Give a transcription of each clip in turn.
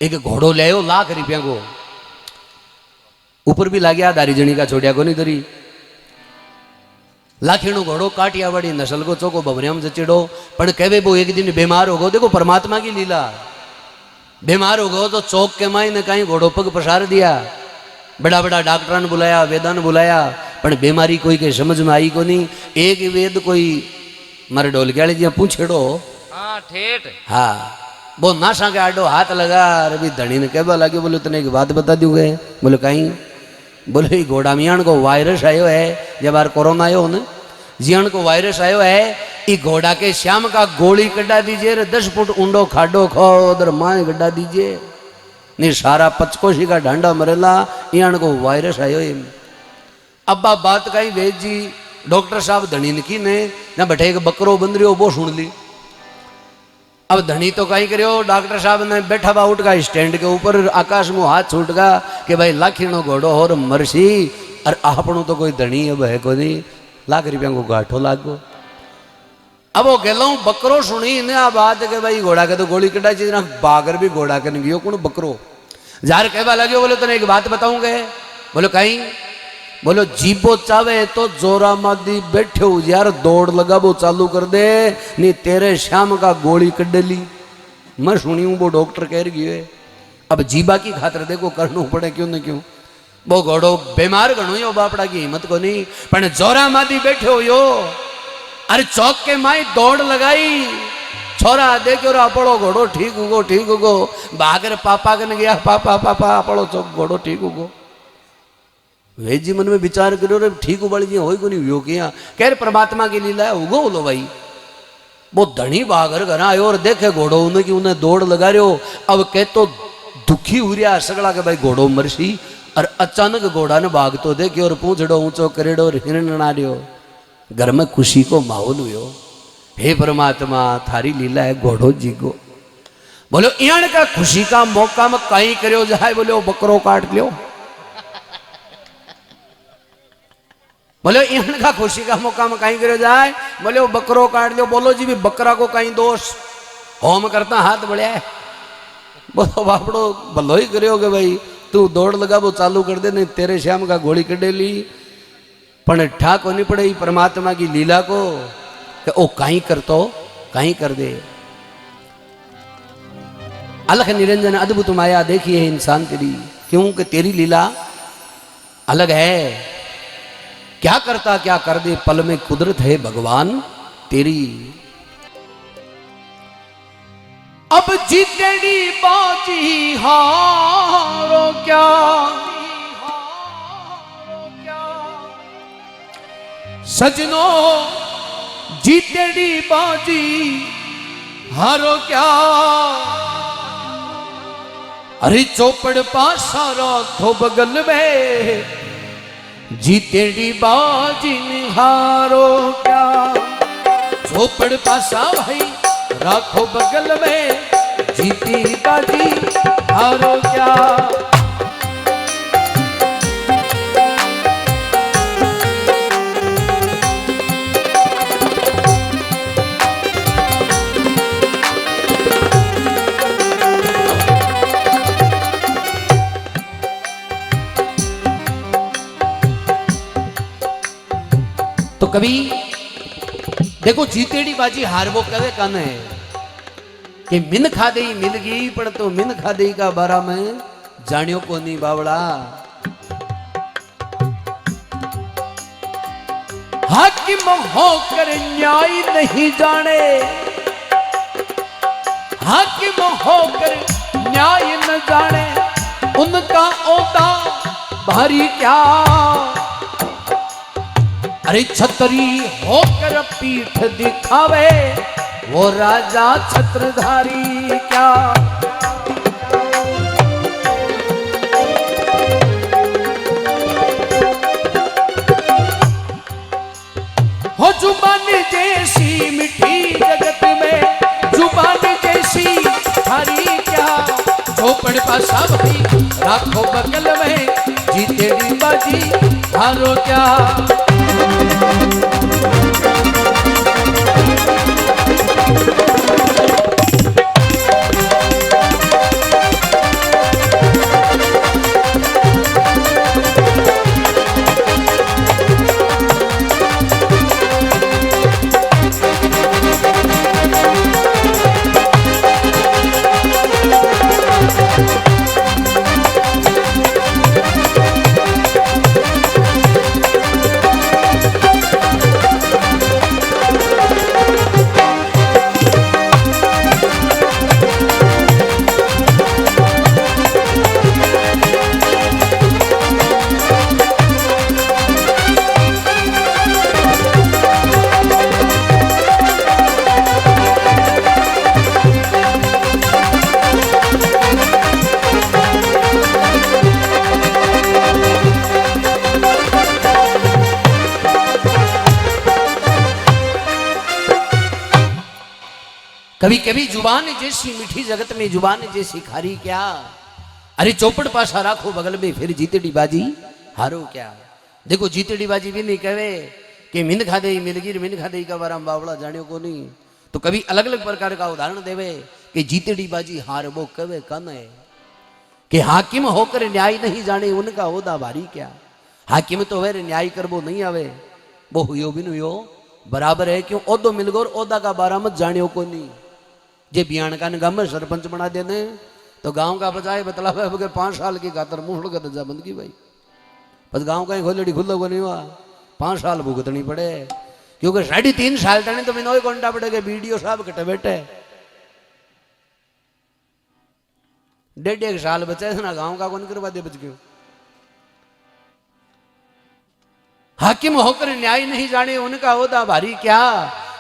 एक घोड़ो ले आयो ₹1,00,000 को, ऊपर भी लाग्या दारी जणी का छोड़िया को नहीं तरी। लाखीणो घोड़ो काटियावाड़ी नस्ल को चौको बबरियाम जचेड़ो, पण कहवे वो एक दिन बीमार हो गो। देखो परमात्मा की लीला, बीमार हो गो तो चौक के माई ने कहीं घोड़ो पग पसार दिया। बड़ा बड़ा डॉक्टर ने बुलाया, वेदा ने बुलाया, पण बीमारी कोई के समझ में आई को नहीं। एक वेद कोई मारे ढोलकियाली जी पूछेड़ो, हाँ ठेठ, हाँ वो नाशा के आडो हाथ लगा। अरे धनी ने कहवा लगे, बोले तने एक बात बता दूंगे। बोले कहीं? बोले घोड़ा मियाण को वायरस आयो है, जब बार कोरोना आयो न, जियान को वायरस आयो है। ई घोड़ा के श्याम का गोली कटा दीजिए, 10 फुट ऊंडो खाडो खो उधर माए गड्ढा दीजिए, नहीं सारा पचकोशी का ढांडा मरेला, इयान को वायरस आयो है। अब बात कही वेद जी डॉक्टर साहब धनी की ने ना बैठे एक बकरो बंद रही हो वो सुन ली। अब धनी तो कहीं करियो, डॉक्टर साहब ने बैठा बा उठ का स्टैंड के ऊपर, आकाश में हाथ छूट गा कि भाई लाखीणो घोड़ो और मरसी। और आपनो तो कोई धनी अब है को नहीं, ₹1,00,000 को गाठो लागो। अब वो गेलो बकरो सुनी ने आ बात के भाई घोड़ा के तो गोली कटा चीज ना, बागर भी घोड़ा के नहीं गयो कौन बकरो जार कहवा लगे। बोले तने एक बात बताऊंगे। बोलो कहीं? बोलो जीबो चावे तो जोरा मादी बैठे हो यार, दौड़ लगा वो चालू कर दे, नहीं तेरे श्याम का गोली कड्डली। मैं सुनी हूं वो डॉक्टर कह रही है। अब जीबा की खातर देखो करना पड़े, क्यों न क्यों। वो घोड़ो बीमार घणो यो बापड़ा की हिम्मत को नहीं, पण जोरा मादी बैठे हो यो। अरे चौक के माई दौड़ लगाई, छोरा देखो अपड़ो घोड़ो ठीक होगो, ठीक होगो। भागर पापा कन गया, पापा पापा अपड़ो चौक घोड़ो ठीक होगो। वे जी मन में विचार करो, रे ठीक उबड़ जी हो नहीं किया। कह रहे परमात्मा की लीला है, उगो बोलो भाई। वो धनी बागर घर आयो और देखे घोड़ो उन्हें कि उन्हें दौड़ लगा रहे हो। अब कह तो दुखी हो रहा सगड़ा के भाई घोड़ो मरसी। और अचानक घोड़ा ने भाग तो देखे और पूछड़ो ऊंचो करेड़ो और हिरण ना रहो। घर में खुशी को माहौल हुयो। हे परमात्मा थारी लीला है, घोड़ो जीगो। बोलो इयान का खुशी का मौका में कहीं करो जाए, बोले वो बकरो काट लियो। बोले इयान का खुशी का मौका में कहीं करो जाए, बोले वो बकरो काट लियो। बोलो जी भी बकरा को कहीं दोष, होम करता हाथ बढ़िया है। बोलो बापड़ो भलो ही करो कि भाई तू दौड़ लगा वो चालू कर दे, नहीं तेरे श्याम का गोली कडेली। पण ठाक होनी पड़े परमात्मा की लीला को कि ओ कहीं कर तो कहीं कर दे। अलख निरंजन अद्भुत माया देखी है इंसान तेरी, क्योंकि तेरी लीला अलग है। क्या करता क्या कर दे, पल में कुदरत है भगवान तेरी। अब जीतेड़ी बाजी हारो क्या, सजनो जीतेड़ी बाजी हारो क्या। अरे चौपड़ पासा राखो बगल में, जीतेड़ी बाजी हारो क्या। चौपड़ पासा भाई राखो बगल में, जीती बाजी हारो क्या। तो कभी देखो जीतेड़ी बाजी हार वो कवे कन है कि मिन खादे मिल गई, पर तो मिन खादे का बारा में जानियो को नहीं बावड़ा। हाकिम होकर न्याय नहीं जाने, हाकिम होकर न्याय न जाने, उनका ओता भारी क्या। अरे छतरी होकर पीठ दिखावे, वो राजा छत्रधारी क्या। हो जुबान जैसी मिठी जगत में, जुबान जैसी थारी क्या। झोपड़ पासा भाई राखो बगल में, जीतेड़ी बाजी हारो क्या। कभी कभी जुबान जैसी मीठी जगत में जुबान जैसी खारी क्या। अरे चौपड़ पासा राखो बगल में फिर जीतड़ी बाजी हारो क्या। देखो जीतड़ी बाजी भी नहीं कहे कि मिन खा दे मिलगिर मिन खा दे का बाराम बावड़ा जानियो को नहीं। तो कभी अलग अलग प्रकार का उदाहरण देवे कि जीतड़ी बाजी हार वो कवे कन है कि हाकिम होकर न्याय नहीं जाने उनका ओदा भारी क्या। हाकिम तो वे न्याय कर वो नहीं आवे वो हुयो भी नहीं हो बराबर है क्यों ओदो मिल गो ओदा का बारा मत जानियो को नहीं। जे बियान का गांव में सरपंच बना देने तो गांव का बचाए बतला 5 साल की खातर मुंह का दर्जा बंद की भाई बस गांव का ही खोलड़ी खुल्लो को नहीं हुआ 5 साल भुगतनी पड़े क्योंकि 3.5 साल तक तो मिनो घंटा पड़ेगा वीडियो साहब कटे बैठे 1.5 साल बचे ना गांव का कौन करवा दे बच गयो। हाकिम होकर न्याय नहीं जाने उनका ओदा भारी क्या।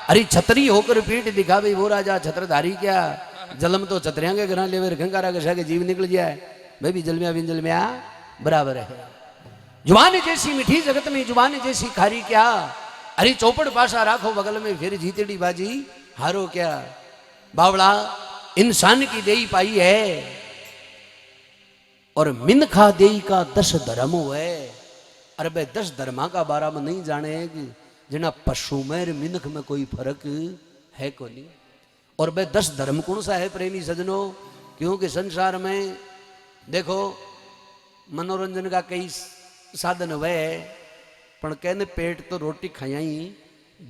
अरे छतरी होकर पीठ दिखावे वो राजा छत्रधारी क्या। जलम तो छतरिया के घर ले खंगारा के जीव निकल जाए मैं भी जलमिया बिन जलमिया बराबर है। जुबान जैसी मीठी जगत में जुबान जैसी खारी क्या। अरे चौपड़ पासा राखो बगल में फिर जीतड़ी बाजी हारो क्या। बावड़ा इंसान की देई पाई है और मिनखा देई का 10 धर्म है। अरे भाई 10 धर्मा का बारा में नहीं जाने कि जना पशु में मिनख में कोई फर्क है को नहीं। और भाई 10 धर्म कौन सा है प्रेमी सजनों क्योंकि संसार में देखो मनोरंजन का कई साधन हुए पण कहने पेट तो रोटी खाया ही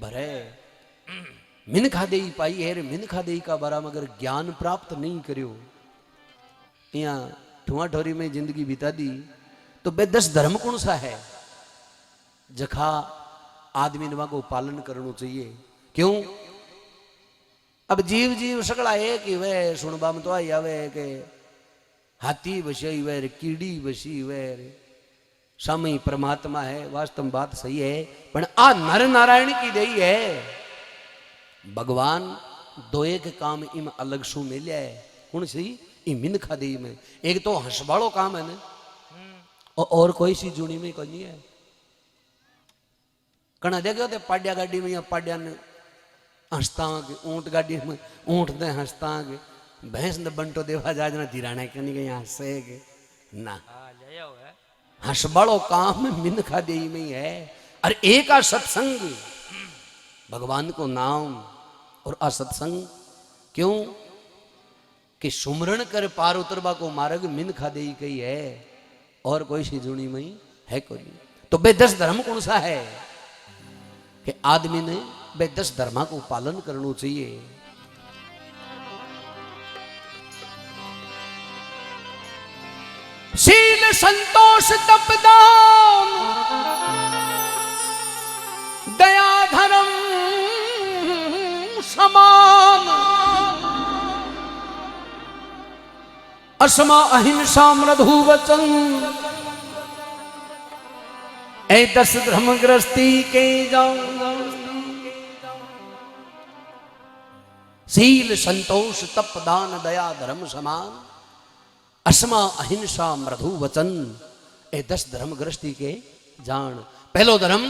भरे। मिनखा देई पाई है रे मिनखा देई का बारा में अगर ज्ञान प्राप्त नहीं करियो यहाँ ठुआ ठोरी में जिंदगी बिता दी तो बे 10 धर्म कौन सा है जखा आदमी नवा को पालन करना चाहिए। क्यों अब जीव जीव सकड़ा है कि वह सुनबा में तो आई आवे के हाथी बसी वे कीड़ी बसी वे सामयी परमात्मा है वास्तव बात सही है पर आ नर नारायण की देई है। भगवान दो एक काम इम अलग सु मिले है कौन सी इ मिनखा देई में एक तो हंसबाड़ो काम है ना और कोई सी जुड़ी में कोई नहीं है। कना देखो ते पाड्या गाड़ी में या पाड्या ने हंसता के ऊंट गाड़ी में ऊंट ने हंसता के भैंस ने बंटो देवा जाज ना धीराने के नहीं हंसे के ना हंसबाड़ो काम मिनखा देई में है। अरे एक आ सत्संग भगवान को नाम और आ सत्संग क्यों कि सुमरण कर पार उतरबा को मार्ग मिनखा देई कही है और कोई सी जुड़ी में है कोई। तो बे 10 धर्म कौन सा है कि आदमी ने बे 10 धर्मा को पालन करना चाहिए। शील संतोष तपदान दया धर्म समान असमा अहिंसा मृदु वचन ए 10 धर्म ग्रस्ती के जाऊंगा। शील संतोष तप दान दया धर्म समान असमा अहिंसा मृदु वचन ए 10 धर्म ग्रस्ती के जान। पहलो धर्म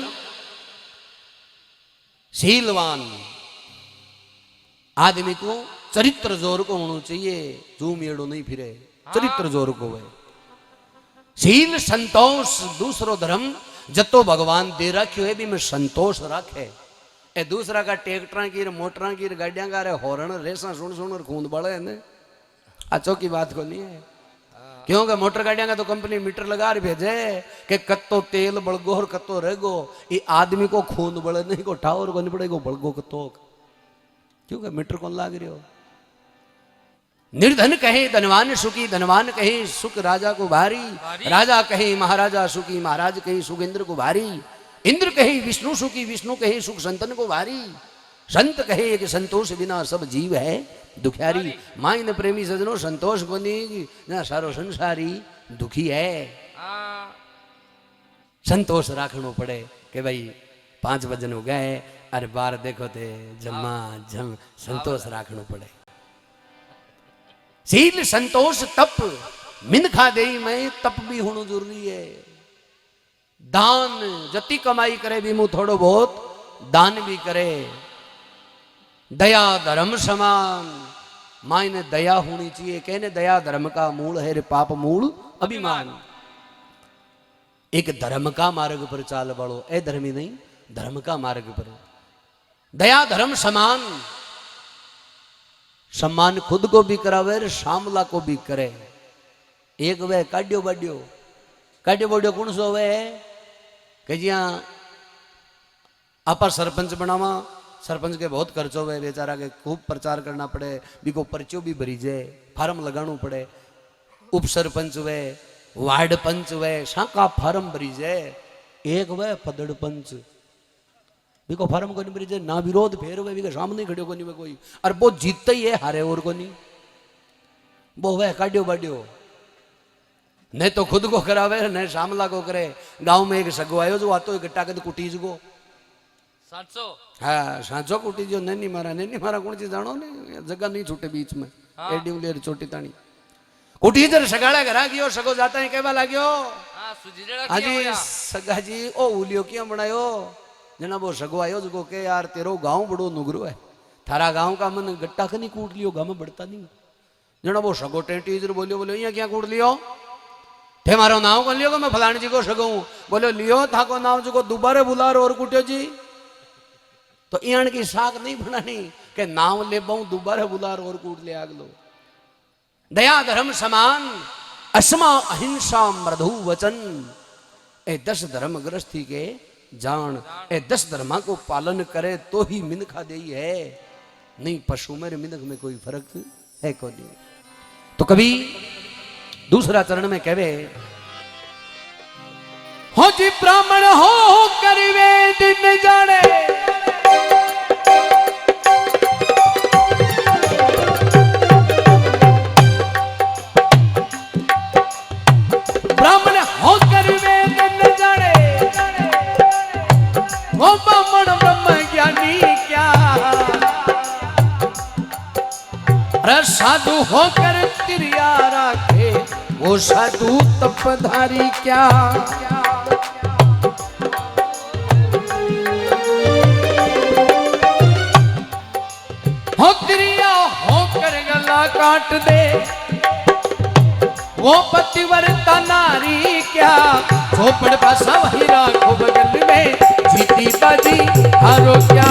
शीलवान आदमी को चरित्र जोर को होना चाहिए जूम एड़ो नहीं फिरे चरित्र जोर को है। शील संतोष दूसरो धर्म जतो भगवान दे रखियो है भी में संतोष रखे ए दूसरा का ट्रैक्टर की मोटर की गाड़ियां का रे हॉर्न रेसा सुन सुन और खूंद बड़े ने अच्छो की बात को नहीं है। क्योंकि मोटर गाड़ियां का तो कंपनी मीटर लगा रही भेजे कि कत्तो तेल बड़गो और कत्तो रहेगो ये आदमी को खून बड़े नहीं को ठावर को नहीं पड़ेगो बड़गो कत्तो क्योंकि मीटर कौन लाग रही हो। निर्धन कहे धनवान सुखी धनवान कहे सुख राजा को भारी राजा कहे महाराजा सुखी महाराज कहे सुख इंद्र को भारी इंद्र कहे विष्णु सुखी विष्णु कहे सुख संतन को भारी संत कहे कि संतोष बिना सब जीव है दुखियारी। माइन प्रेमी सजनो संतोष को नहीं ना सारो संसारी दुखी है। संतोष राखनो पड़े कि भाई 5 बजन हो गए अरे बार देखो थे जम्मा जम संतोष राखनो पड़े। शील संतोष तप मिनखा देई में तप भी होना जरूरी है। दान जति कमाई करे भी मुँह थोड़ो बहुत दान भी करे दया धर्म समान, मायने दया होनी चाहिए। कहने दया धर्म का मूल है रे, पाप मूल अभिमान। एक धर्म का मार्ग पर चाल वालो, ए धर्मी नहीं, धर्म का मार्ग पर। दया धर्म समान, सम्मान खुद को भी करावे रे शामला को भी करे। एक वे काड्यो बाड्यो, काड्यो बाड्यो कौन सो वे कि जिया आपा सरपंच बनावा, सरपंच के बहुत खर्चो वे, बेचारा के खूब प्रचार करना पड़े, बिको पर्चो भी भरी जाए, फार्म लगाना पड़े। उप सरपंच वे, वार्ड पंच वे, शाका फार्म भरी जाए। एक वे पदड़ पंच, बिको फार्म को नहीं भरी जाए, ना विरोध फेर वे, बिके सामने खड़े को नहीं वे कोई, और वो जीतते ही है, हारे और को नहीं। वो वे काड्यो बाड्यो, नहीं तो खुद को करावे, नहीं शामला को करे। गांव में एक सगो आयो जो आतो इकट्ठा कर कुटीज को 700, हाँ 700 कुटी जो नहीं मारा कौन चीज जानो ने, जगह नहीं छूटे बीच में। एडी उलेर छोटी तानी कुटी जर सगाड़ा घरा गयो, सगो जाता ही कहवा लाग्यो, हां सुजीड़ा किया हाजी होया सगा जी ओ उलियो क्यों बनायो। जना वो सगो आयो जो के यार तेरो गांव बड़ो नुगरो है, थारा गांव का मन गट्टा कनी कूट लियो, गांव में बढ़ता नहीं। जना वो सगो टेंटी इधर बोलियो यहाँ क्या कूट लियो, थे मारो नाव कर लियो को मैं फलानी जी को सगो बोलो लियो था को नाव जो को दोबारा बुलारो और कुटियो जी। तो इण की साख नहीं बनानी के नाम ले बहु दोबारा बुलार और कूट ले आग लो। दया धर्म समान, अस्मा अहिंसा मृदु वचन, ए 10 धर्म ग्रस्थी के जान, ए 10 धर्मा को पालन करे तो ही मिनखा दे है, नहीं पशु में मिनख में कोई फर्क है को नहीं। तो कभी दूसरा चरण में कहवे, हो जी ब्राह्मण हो करिवे दिन जाने, ब्राह्मण हो करिवे दिन जाने, वो ब्राह्मण ब्रह्म ज्ञानी क्या, अरे साधु होकर तिरिया राखे वो साधु तपधारी क्या। हो तिरिया होकर गला काट दे वो पतिव्रता नारी क्या, झोपड़ पासा वही राखो बगल में, जीती बाजी हारो क्या।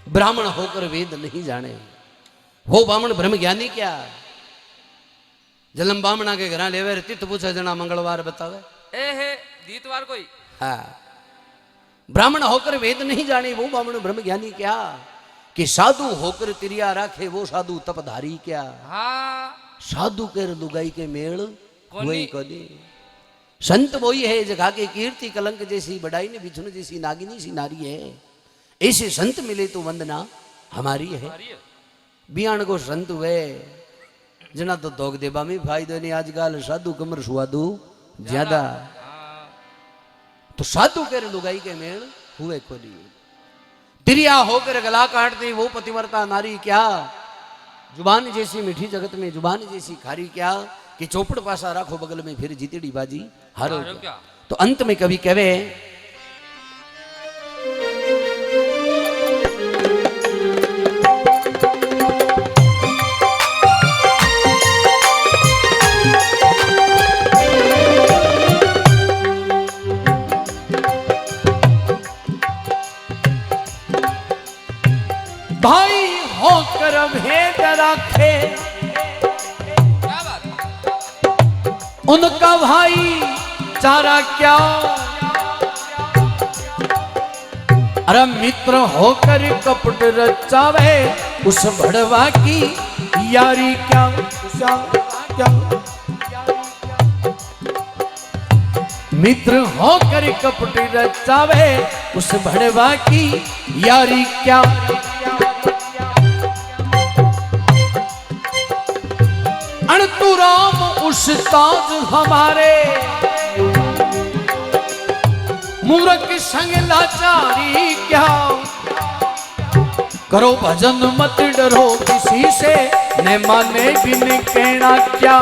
ब्राह्मण होकर वेद नहीं जाने, हो ब्राह्मण ब्रह्म ज्ञानी क्या। जलम बामणा के घर लेवे तीर्थ पूछे जना मंगलवार बतावे, ए है दीतवार कोई। हाँ ब्राह्मण होकर वेद नहीं जाने वो ब्राह्मण ब्रह्म ज्ञानी क्या, कि साधु होकर तिरिया राखे वो साधु तपधारी क्या। हाँ साधु के लुगाई के मेल वही कोनी, संत वही है जगह के कीर्ति कलंक जैसी बढ़ाई ने बिछुन जैसी नागिनी सी नारी है। ऐसे संत मिले तो वंदना हमारी है। बियान को संत वे जना तो दोग देबा में फायदो नहीं, आजकल साधु कमर सुवादु ज्यादा। तो साधु के लुगाई के मेल हुए को नहीं, तिरिया होकर गला काटती वो पतिव्रता नारी क्या, जुबान जैसी मीठी जगत में जुबान जैसी खारी क्या, कि चौपड़ पासा राखो बगल में फिर जीतीड़ी बाजी हारो क्या। तो अंत में कभी कहे, भाई होकर भेद रखे क्या बात, उनका भाई चारा क्या। अरे मित्र होकर कपट रचावे उस भड़वा की यारी क्या क्या क्या मित्र होकर कपट रचावे उस भड़वा की यारी क्या अणतु राम उस्ताद हमारे मूर्ख संग लाचारी क्या करो भजन मत डरो किसी से न माने बिन कहना क्या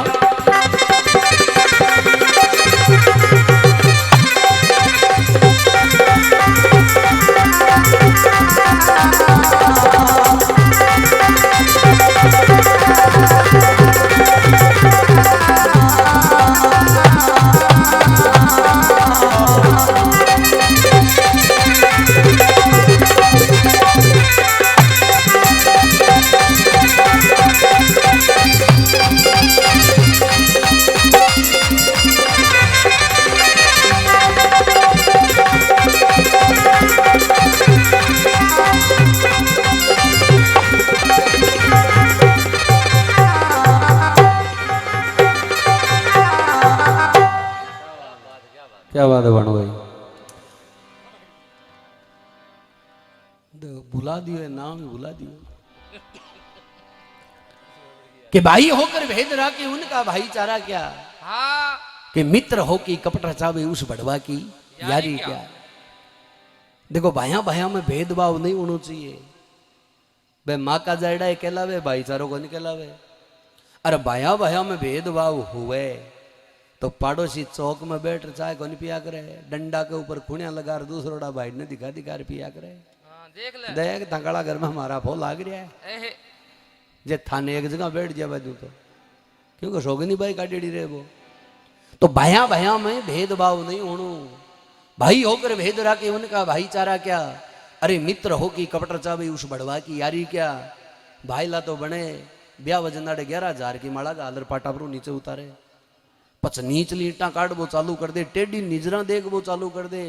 क्या बात है भानु भाई भुला दियो नाम ही भुला दियो कि भाई होकर भेद राखे उनका भाईचारा क्या हाँ कि मित्र हो कि कपट रचावे उस भड़वा की यारी क्या देखो भाया भाया में भेदभाव नहीं होना चाहिए भाई माँ का जायडा है कहलावे भाईचारों को नहीं कहलावे अरे भाया भाया में भेदभाव हुए तो पड़ोसी चौक में बैठ चाय को नहीं पिया करे डंडा के ऊपर खुणिया लगा दूसरोड़ा भाई ने दिखा दिखा पिया करे हाँ, देख ले देख तंगड़ा घर में हमारा फो लाग रहा है एहे, जे थाने एक जगह बैठ जाए बाजू तो क्योंकि सोगनी भाई काटेड़ी रहे वो तो भाया भाया में भेदभाव नहीं होनो भाई होकर भेद राखे उनका भाईचारा क्या अरे मित्र हो कि कपट रचावे उस भड़वा की यारी क्या भाईला तो बने ब्याह वजनाड़े 11,000 की माला का आलर पाटापरू नीचे उतारे पच नीचली ईटा काट वो चालू कर दे टेढ़ी निजरा देख वो चालू कर दे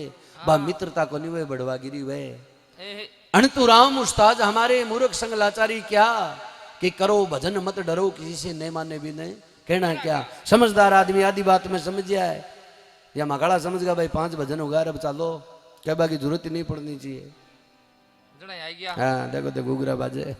बा मित्रता को नहीं वे बड़वागिरी वे एहे, अणतु राम उस्ताद हमारे मूर्ख संग लाचारी क्या कि करो भजन मत डरो किसी से नहीं माने भी नहीं कहना क्या समझदार आदमी आदि बात में समझ गया है या मगाड़ा समझ गया भाई 5 भजन हो गया अब चालो कहबा की जरूरत ही नहीं पड़नी चाहिए जड़ा आई गया हाँ देखो देखो घुघरा बाजे